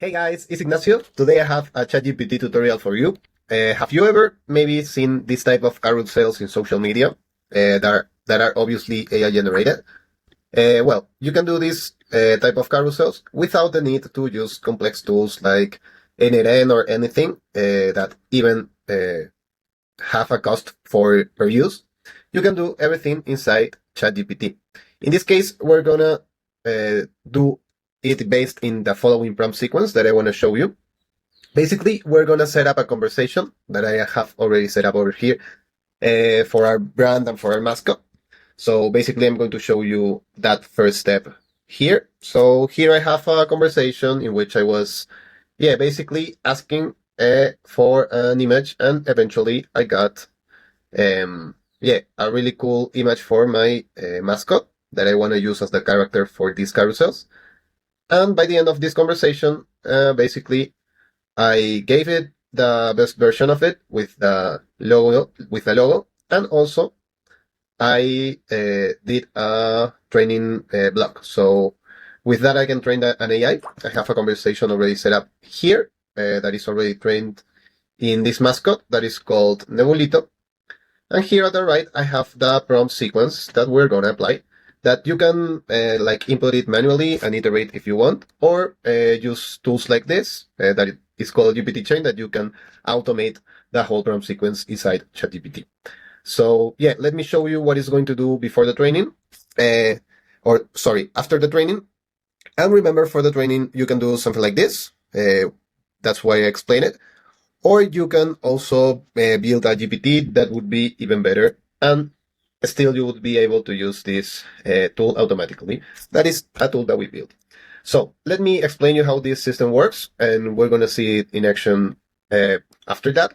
Hey guys, it's Ignacio. Today I have a ChatGPT tutorial for you. Have you ever maybe seen this type of carousels in social media that are obviously AI generated? Well, you can do this type of carousels without the need to use complex tools like NRN or anything that even have a cost for per use. You can do everything inside ChatGPT. In this case, we're gonna do it based in the following prompt sequence that I want to show you. Basically, we're gonna set up a conversation that I have already set up over here for our brand and for our mascot. So basically, I'm going to show you that first step here. So here I have a conversation in which I was, basically asking for an image, and eventually I got, a really cool image for my mascot that I want to use as the character for these carousels. And by the end of this conversation, basically, I gave it the best version of it with the logo, and also I did a training block. So with that, I can train an AI. I have a conversation already set up here that is already trained in this mascot that is called Neolito. And here at the right, I have the prompt sequence that we're going to apply that you can like input it manually and iterate if you want, or use tools like this that is called GPT-Chain that you can automate the whole prompt sequence inside ChatGPT. So yeah, let me show you what it's going to do before the training, after the training. And remember, for the training, you can do something like this. That's why I explain it. Or you can also build a GPT that would be even better, and still you would be able to use this tool automatically. That is a tool that we built. So let me explain you how this system works, and we're going to see it in action after that.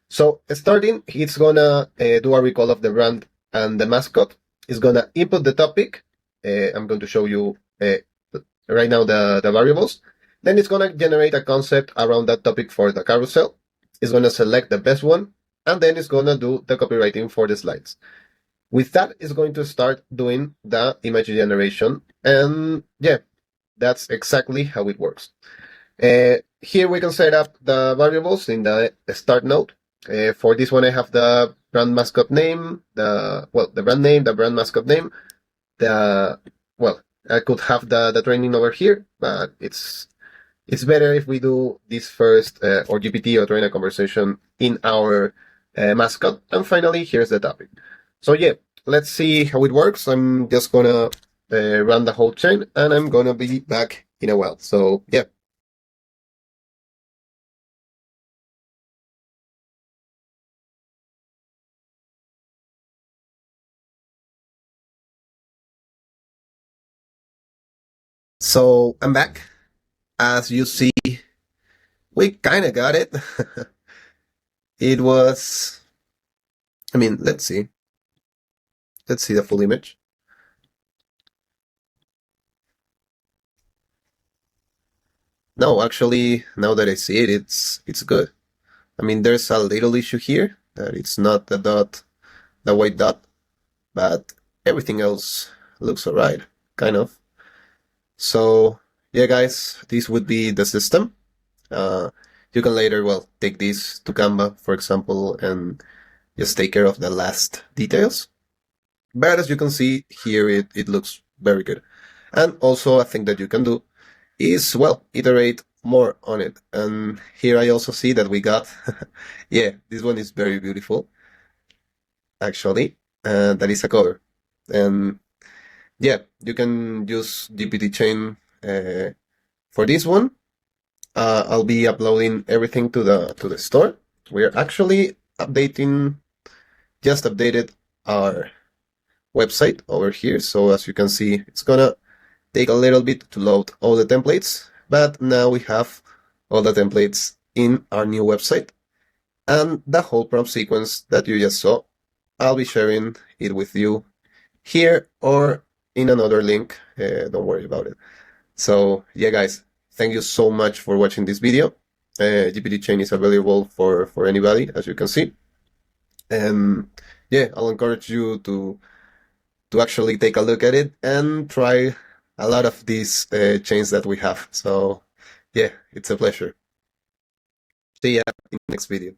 So starting, it's going to do a recall of the brand and the mascot. It's going to input the topic. I'm going to show you right now the variables. Then it's going to generate a concept around that topic for the carousel. It's going to select the best one, and then it's going to do the copywriting for the slides. With that, it's going to start doing the image generation. And yeah, that's exactly how it works. Here we can set up the variables in the start node. For this one, I have the brand mascot name, the brand name, the brand mascot name, I could have the training over here, but it's better if we do this first, or GPT, or train a conversation in our mascot. And finally, here's the topic. So yeah, let's see how it works. I'm just gonna run the whole chain, and I'm gonna be back in a while. So yeah. So I'm back. As you see, we kind of got it. It was, let's see. Let's see the full image. No, actually, now that I see it, it's good. There's a little issue here that it's not the white dot, but everything else looks alright, kind of. So yeah, guys, this would be the system. You can later, take this to Canva, for example, and just take care of the last details. But as you can see here, it looks very good. And also, a thing that you can do is, iterate more on it. And here I also see that we got, yeah, this one is very beautiful, actually. That is a cover. And yeah, you can use GPT-Chain for this one. I'll be uploading everything to the store. We're actually just updated our website over here. So as you can see, it's gonna take a little bit to load all the templates, but now we have all the templates in our new website. And the whole prompt sequence that you just saw, I'll be sharing it with you here or in another link. Don't worry about it. So yeah, guys, thank you so much for watching this video. GPT-Chain is available for anybody, as you can see. And yeah, I'll encourage you to actually take a look at it and try a lot of these chains that we have. So Yeah, it's a pleasure. See ya in the next video.